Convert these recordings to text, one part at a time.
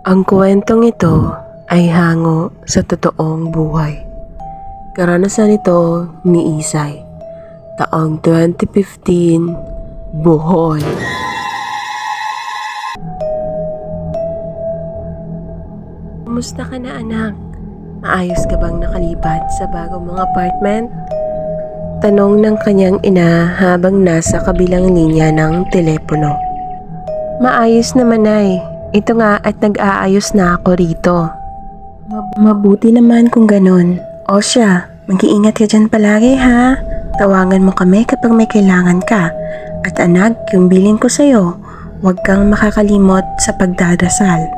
Ang kwentong ito ay hango sa totoong buhay. Karanasan ito ni Isay, taong 2015, Bohol. Kumusta ka na, anak? Maayos ka bang nakalipat sa bagong mong apartment? Tanong ng kanyang ina habang nasa kabilang linya ng telepono. Maayos naman, ay. Ito nga at nag-aayos na ako rito. Mabuti naman kung ganun. O siya, mag-iingat ka dyan palagi, ha? Tawagan mo kami kapag may kailangan ka. At anak, yung bilin ko sa'yo, huwag kang makakalimot sa pagdadasal.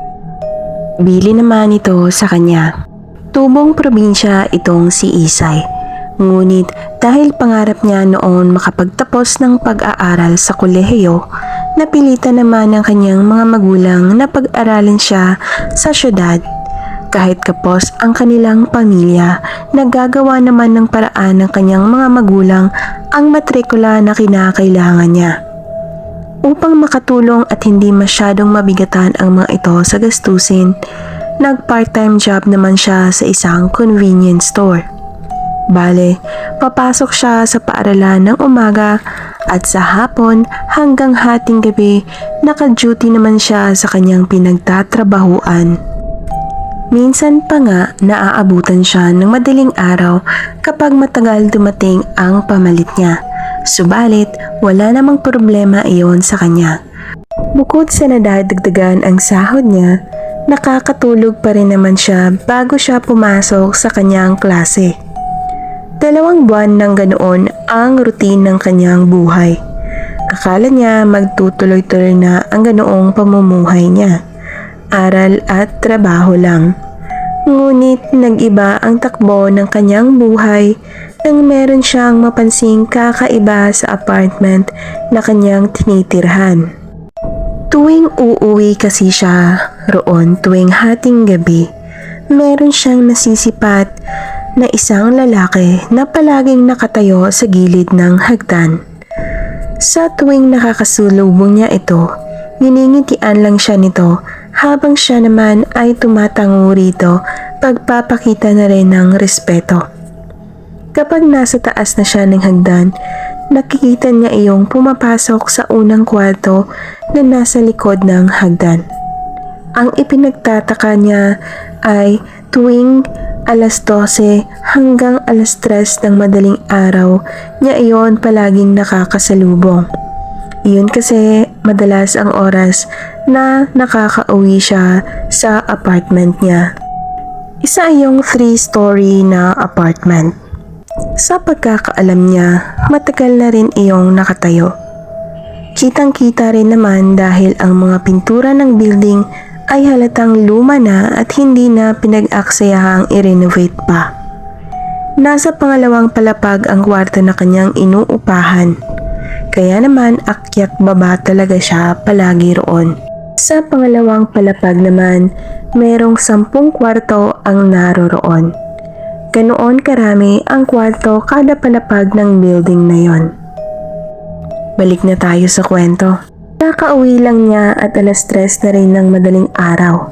Bili naman ito sa kanya. Tubong probinsya itong si Isay. Ngunit dahil pangarap niya noon makapagtapos ng pag-aaral sa kolehiyo, napilitan naman ng kanyang mga magulang na pag-aralin siya sa syudad. Kahit kapos ang kanilang pamilya, nagagawa naman ng paraan ng kanyang mga magulang ang matrikula na kinakailangan niya. Upang makatulong at hindi masyadong mabigatan ang mga ito sa gastusin, nag-part-time job naman siya sa isang convenience store. Bale, papasok siya sa paaralan ng umaga at sa hapon hanggang hating gabi naka-duty naman siya sa kanyang pinagtatrabahuan. Minsan pa nga naaabutan siya ng madaling araw kapag matagal dumating ang pamalit niya. Subalit, wala namang problema iyon sa kanya. Bukod sa nadadagdagan ang sahod niya, nakakatulog pa rin naman siya bago siya pumasok sa kanyang klase. 2 buwan nang ganoon ang routine ng kanyang buhay. Akala niya magtutuloy-tuloy na ang ganoong pamumuhay niya. Aral at trabaho lang. Ngunit nag-iba ang takbo ng kanyang buhay nang meron siyang mapansing kakaiba sa apartment na kanyang tinitirhan. Tuwing uuwi kasi siya roon tuwing hating gabi, meron siyang nasisipat na isang lalaki na palaging nakatayo sa gilid ng hagdan. Sa tuwing nakakasulubong niya ito, niningitian lang siya nito habang siya naman ay tumatango rito, pagpapakita na rin ng respeto. Kapag nasa taas na siya ng hagdan, nakikita niya iyong pumapasok sa unang kwarto na nasa likod ng hagdan. Ang ipinagtataka niya ay tuwing alas 12 hanggang alas 3 ng madaling araw niya iyon palaging nakakasalubong. Iyon kasi madalas ang oras na nakakauwi siya sa apartment niya. Isa iyong 3-story na apartment. Sa pagkakaalam niya, matagal na rin iyong nakatayo. Kitang-kita rin naman dahil ang mga pintura ng building ay halatang luma na at hindi na pinag-aksayahang i-renovate pa. Nasa pangalawang palapag ang kwarto na kanyang inuupahan. Kaya naman akyat baba talaga siya palagi roon. Sa pangalawang palapag naman, merong 10 kwarto ang naroroon. Ganoon karami ang kwarto kada palapag ng building na yon. Balik na tayo sa kwento. Nakauwi lang niya at alas 3 na rin ng madaling araw.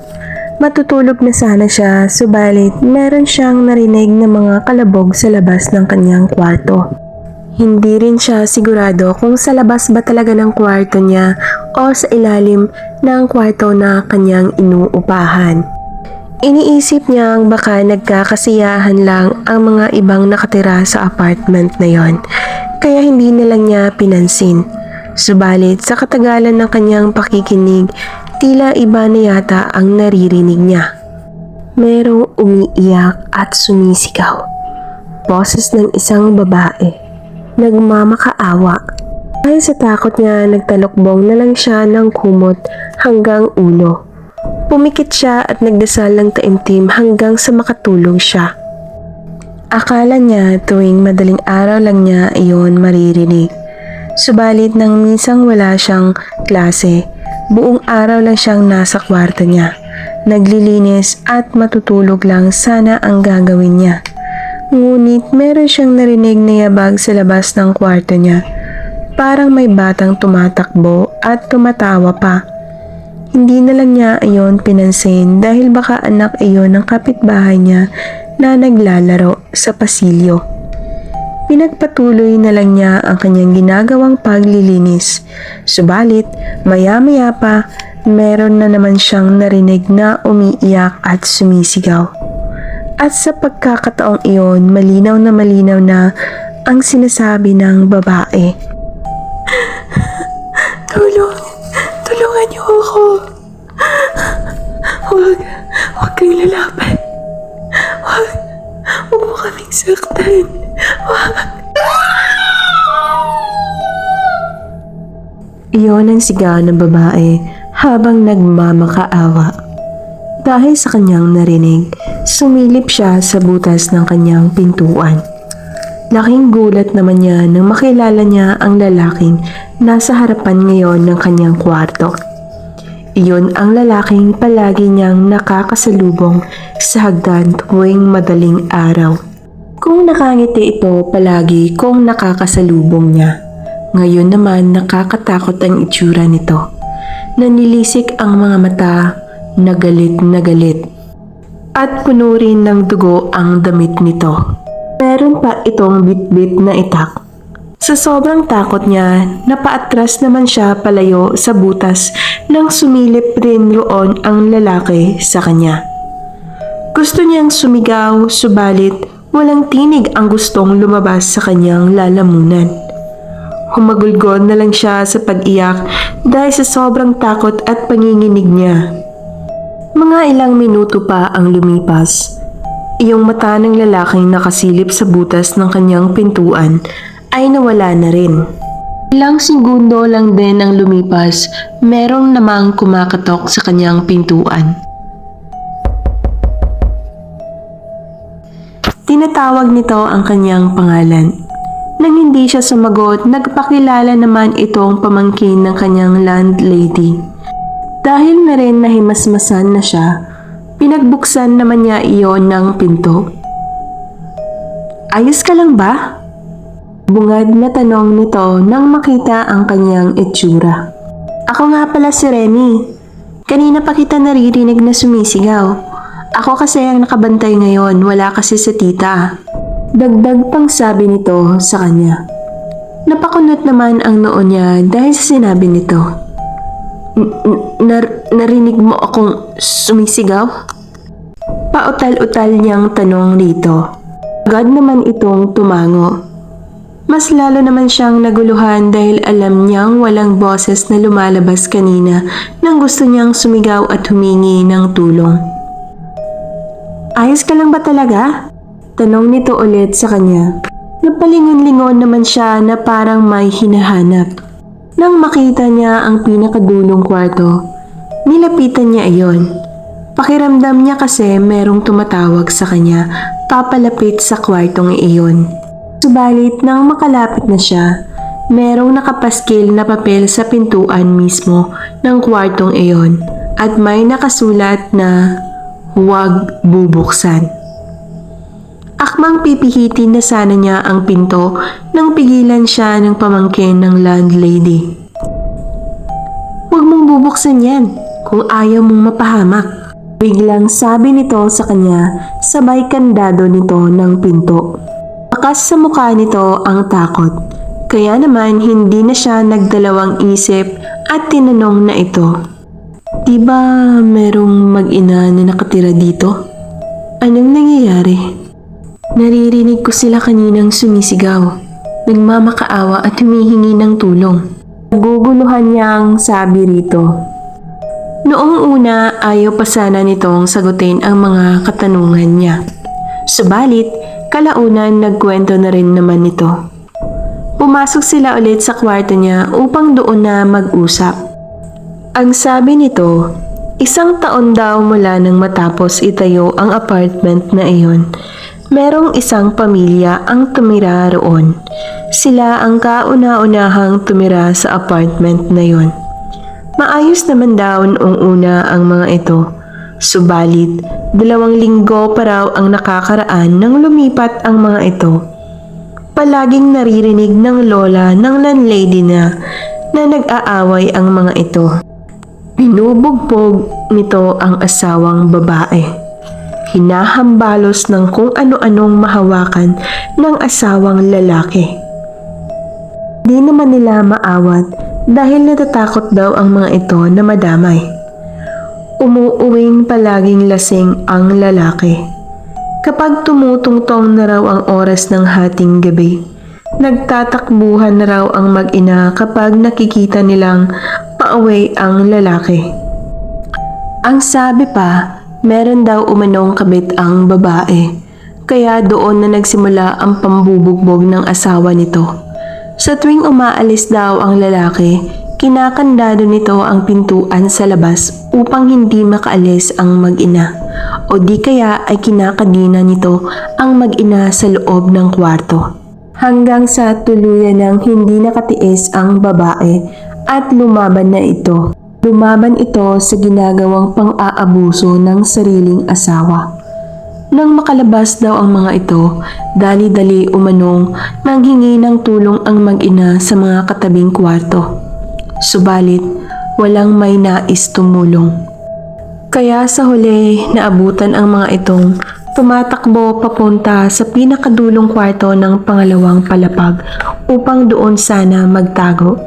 Matutulog na sana siya, subalit meron siyang narinig na mga kalabog sa labas ng kanyang kwarto. Hindi rin siya sigurado kung sa labas ba talaga ng kwarto niya o sa ilalim ng kwarto na kanyang inuupahan. Iniisip niyang baka nagkakasiyahan lang ang mga ibang nakatira sa apartment na yon, kaya hindi na lang niya pinansin. Subalit sa katagalan ng kanyang pakikinig, tila iba na yata ang naririnig niya. Merong umiiyak at sumisigaw. Boses ng isang babae. Nagmamakaawa. Dahil sa takot niya, nagtalokbong na lang siya ng kumot hanggang ulo. Pumikit siya at nagdasal ng taimtim hanggang sa makatulog siya. Akala niya tuwing madaling araw lang niya iyon maririnig. Subalit nang minsang wala siyang klase, buong araw lang siyang nasa kwarto niya. Naglilinis at matutulog lang sana ang gagawin niya. Ngunit meron siyang narinig na yabag sa labas ng kwarto niya. Parang may batang tumatakbo at tumatawa pa. Hindi na lang niya ayon pinansin dahil baka anak iyon ng kapitbahay niya na naglalaro sa pasilyo. Pinagpatuloy na lang niya ang kanyang ginagawang paglilinis. Subalit, maya-maya pa, meron na naman siyang narinig na umiiyak at sumisigaw. At sa pagkakataong iyon, malinaw na ang sinasabi ng babae. Tulungan niyo ako. Huwag kang lalapit. Huwag mo kaming saktan. Iyon ang sigaw ng babae habang nagmamakaawa. Dahil sa kanyang narinig, sumilip siya sa butas ng kanyang pintuan. Laking gulat naman niya nang makilala niya ang lalaking nasa harapan ngayon ng kanyang kwarto. Iyon ang lalaking palagi niyang nakakasalubong sa hagdan tuwing madaling araw. Kung nakangiti ito palagi kung nakakasalubong niya. Ngayon naman nakakatakot ang itsura nito. Nanilisik ang mga mata na galit. At puno rin ng dugo ang damit nito. Meron pa itong bit-bit na itak. Sa sobrang takot niya, napaatras naman siya palayo sa butas nang sumilip rin roon ang lalaki sa kanya. Gusto niyang sumigaw, subalit walang tinig ang gustong lumabas sa kanyang lalamunan. Humagulgol na lang siya sa pag-iyak dahil sa sobrang takot at panginginig niya. Mga ilang minuto pa ang lumipas. Iyong mata ng lalaking nakasilip sa butas ng kanyang pintuan ay nawala na rin. Ilang segundo lang din ang lumipas, merong namang kumakatok sa kanyang pintuan. Tinatawag nito ang kanyang pangalan. Nang hindi siya sumagot, nagpakilala naman itong pamangkin ng kanyang landlady. Dahil na rin nahimasmasan na siya, pinagbuksan naman niya iyon ng pinto. Ayos ka lang ba? Bungad na tanong nito nang makita ang kanyang itsura. Ako nga pala si Remy. Kanina pa kita naririnig na sumisigaw. Ako kasi ang nakabantay ngayon, wala kasi sa tita. Dagdag pang sabi nito sa kanya. Napakunot naman ang noo niya dahil sa sinabi nito. Narinig mo akong sumisigaw? Pautal-utal niyang tanong rito. Agad naman itong tumango. Mas lalo naman siyang naguluhan dahil alam niyang walang boses na lumalabas kanina nang gusto niyang sumigaw at humingi ng tulong. Ayos ka lang ba talaga? Tanong nito ulit sa kanya. Napalingon-lingon naman siya na parang may hinahanap. Nang makita niya ang pinakadulong kwarto, nilapitan niya iyon. Pakiramdam niya kasi merong tumatawag sa kanya papalapit sa kwartong iyon. Subalit nang makalapit na siya, merong nakapaskil na papel sa pintuan mismo ng kwartong iyon at may nakasulat na huwag bubuksan. Akmang pipihitin na sana niya ang pinto nang pigilan siya ng pamangkin ng landlady. Huwag mong bubuksan yan kung ayaw mong mapahamak. Biglang sabi nito sa kanya sabay kandado nito ng pinto. Bakas sa mukha nito ang takot. Kaya naman hindi na siya nagdalawang isip at tinanong na ito. Diba merong mag-ina na nakatira dito? Anong nangyayari? Naririnig ko sila kaninang sumisigaw, nagmamakaawa at humihingi ng tulong. Naguguluhan niyang sabi rito. Noong una ayaw pa sana nitong sagutin ang mga katanungan niya. Subalit, kalaunan nagkwento na rin naman ito. Pumasok sila ulit sa kwarto niya upang doon na mag-usap. Ang sabi nito, 1 taon daw mula nang matapos itayo ang apartment na iyon. Merong isang pamilya ang tumira roon. Sila ang kauna-unahang tumira sa apartment na yon. Maayos naman daw noong una ang mga ito. Subalit, 2 linggo pa raw ang nakakaraan nang lumipat ang mga ito. Palaging naririnig ng lola ng landlady na nag-aaway ang mga ito. Binubugbog nito ang asawang babae. Hinahambalos ng kung ano-anong mahawakan ng asawang lalaki. Di naman nila maawat dahil natatakot daw ang mga ito na madamay. Umuuwing palaging lasing ang lalaki. Kapag tumutungtong na raw ang oras ng hating gabi, nagtatakbuhan na raw ang mag-ina kapag nakikita nilang pauwi ang lalaki. Ang sabi pa, meron daw umanong kabit ang babae, kaya doon na nagsimula ang pambubugbog ng asawa nito. Sa tuwing umaalis daw ang lalaki, kinakandado nito ang pintuan sa labas upang hindi makaalis ang mag-ina, o di kaya ay kinakadina nito ang mag-ina sa loob ng kwarto. Hanggang sa tuluyan ng hindi nakatiis ang babae at lumaban na ito. Lumaban ito sa ginagawang pang-aabuso ng sariling asawa. Nang makalabas daw ang mga ito, dali-dali umanong nanghingi ng tulong ang mag-ina sa mga katabing kwarto. Subalit, walang may nais tumulong. Kaya sa huli, naabutan ang mga itong tumatakbo papunta sa pinakadulong kwarto ng pangalawang palapag upang doon sana magtago.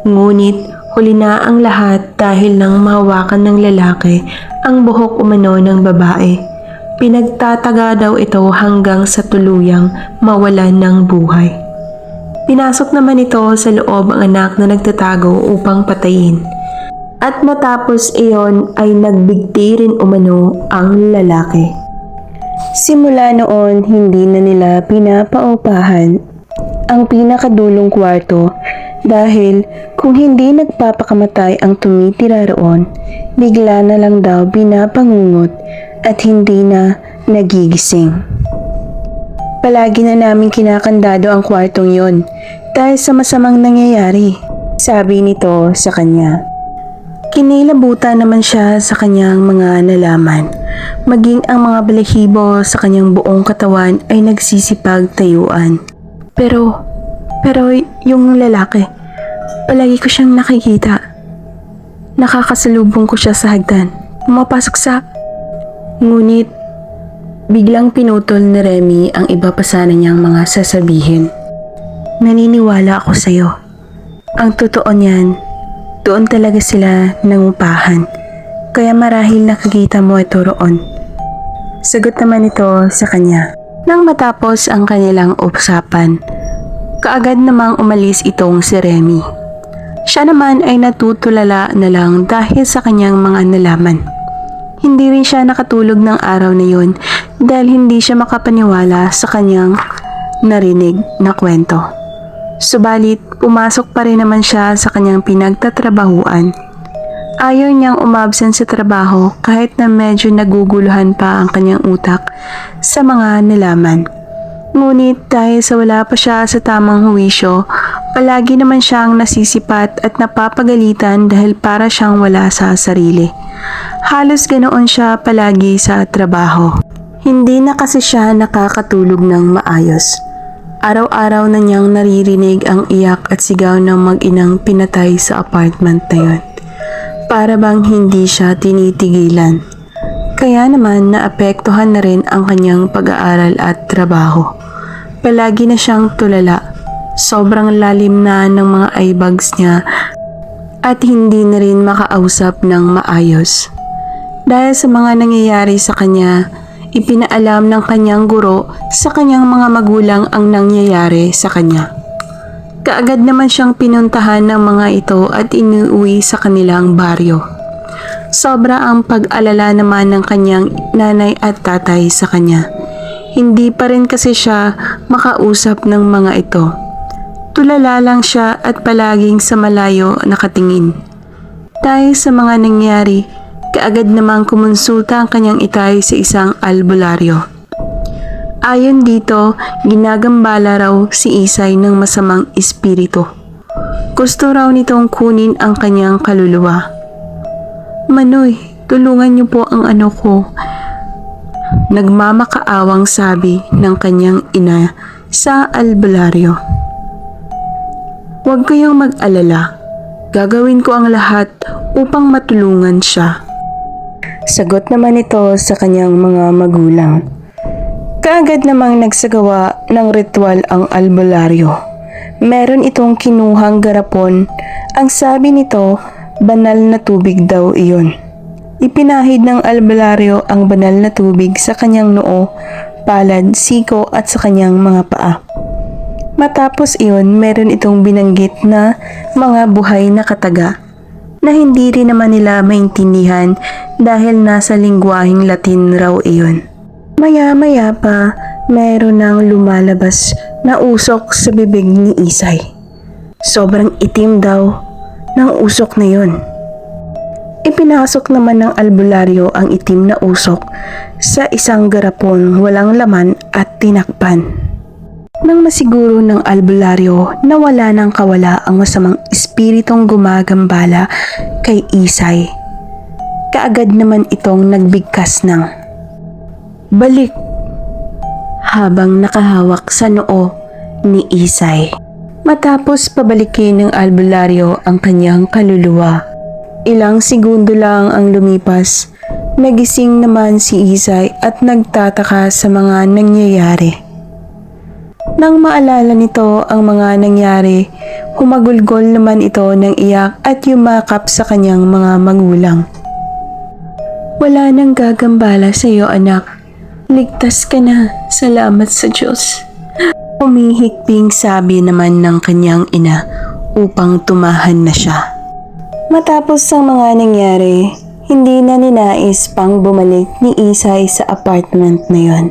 Ngunit huli na ang lahat dahil nang mahawakan ng lalaki ang buhok umano ng babae. Pinagtataga daw ito hanggang sa tuluyang mawalan ng buhay. Pinasok naman ito sa loob ang anak na nagtatago upang patayin. At matapos iyon ay nagbigti rin umano ang lalaki. Simula noon, hindi na nila pinapaupahan ang pinakadulong kwarto dahil kung hindi nagpapakamatay ang tumitira roon, bigla na lang daw binapangungot at hindi na nagigising. Palagi na namin kinakandado ang kwartong yon dahil sa masamang nangyayari, sabi nito sa kanya. Kinilabutan naman siya sa kanyang mga nalaman. Maging ang mga balahibo sa kanyang buong katawan ay nagsisipag tayuan. Pero yung lalaki, palagi ko siyang nakikita. Nakakasalubong ko siya sa hagdan. Pumapasok sa... Ngunit, biglang pinutol ni Remy ang iba pa sana niyang mga sasabihin. Naniniwala ako sa'yo. Ang totoo niyan, doon talaga sila nangupahan. Kaya marahil nakikita mo ito roon. Sagot naman ito sa kanya. Nang matapos ang kanilang usapan, kaagad namang umalis itong si Remy. Siya naman ay natutulala na lang dahil sa kanyang mga nalaman. Hindi rin siya nakatulog ng araw na yun dahil hindi siya makapaniwala sa kanyang narinig na kwento. Subalit, pumasok pa rin naman siya sa kanyang pinagtatrabahuan. Ayaw niyang umabsen sa trabaho kahit na medyo naguguluhan pa ang kanyang utak sa mga nalaman. Ngunit dahil sa wala pa siya sa tamang huwisyo, palagi naman siyang nasisipat at napapagalitan dahil para siyang wala sa sarili. Halos ganoon siya palagi sa trabaho. Hindi na kasi siya nakakatulog ng maayos. Araw-araw na niyang naririnig ang iyak at sigaw ng mag-inang pinatay sa apartment na yun. Para bang hindi siya tinitigilan. Kaya naman naapektuhan na rin ang kanyang pag-aaral at trabaho. Palagi na siyang tulala. Sobrang lalim na ng mga eye bags niya at hindi na rin makausap ng maayos. Dahil sa mga nangyayari sa kanya, ipinaalam ng kanyang guro sa kanyang mga magulang ang nangyayari sa kanya. Kaagad naman siyang pinuntahan ng mga ito at inuwi sa kanilang baryo. Sobra ang pag-alala naman ng kanyang nanay at tatay sa kanya. Hindi pa rin kasi siya makausap ng mga ito. Tulala lang siya at palaging sa malayo nakatingin. Dahil sa mga nangyari, kaagad namang kumonsulta ang kanyang itay sa isang albularyo. Ayon dito, ginagambala raw si Isay ng masamang espiritu. Gusto raw nitong kunin ang kanyang kaluluwa. Manoy, tulungan niyo po ang ano ko. Nagmamakaawang sabi ng kanyang ina sa albularyo. Huwag kayong mag-alala. Gagawin ko ang lahat upang matulungan siya. Sagot naman ito sa kanyang mga magulang. Kaagad namang nagsagawa ng ritual ang albularyo. Meron itong kinuhang garapon. Ang sabi nito, banal na tubig daw iyon. Ipinahid ng albularyo ang banal na tubig sa kanyang noo, palad, siko at sa kanyang mga paa. Matapos iyon, meron itong binanggit na mga buhay na kataga na hindi rin naman nila maintindihan dahil nasa lingwaheng Latin raw iyon. Maya-maya pa, meron nang lumalabas na usok sa bibig ni Isay. Sobrang itim daw ng usok na yun. Ipinasok naman ng albularyo ang itim na usok sa isang garapon walang laman at tinakpan. Nang masiguro ng albularyo na wala nang kawala ang masamang espiritong gumagambala kay Isay, kaagad naman itong nagbigkas ng balik habang nakahawak sa noo ni Isay. Matapos pabalikin ng albularyo ang kanyang kaluluwa, ilang segundo lang ang lumipas, nagising naman si Isay at nagtataka sa mga nangyayari. Nang maalala nito ang mga nangyari, humagulgol naman ito ng iyak at yumakap sa kanyang mga magulang. Wala nang gagambala sa iyo, anak. Ligtas ka na. Salamat sa Diyos. Humihikping sabi naman ng kanyang ina upang tumahan na siya. Matapos ang mga nangyari, hindi na ninais pang bumalik ni Isay sa apartment na yon.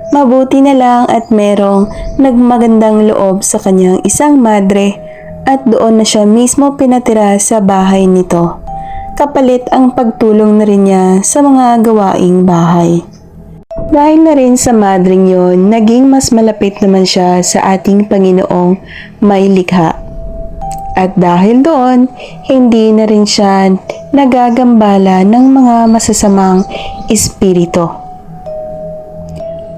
Mabuti na lang at merong nagmagandang loob sa kanyang isang madre at doon na siya mismo pinatira sa bahay nito. Kapalit ang pagtulong na rin niya sa mga gawaing bahay. Dahil na rin sa madring yon, naging mas malapit naman siya sa ating Panginoong may likha. At dahil doon, hindi na rin siya nagagambala ng mga masasamang espiritu.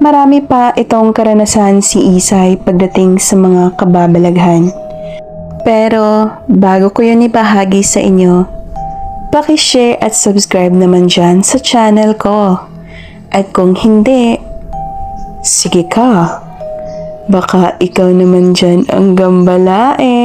Marami pa itong karanasan si Isay pagdating sa mga kababalaghan. Pero bago ko yun ibahagi sa inyo, paki-share at subscribe naman dyan sa channel ko. At kung hindi, sige ka, baka ikaw naman dyan ang gambalain.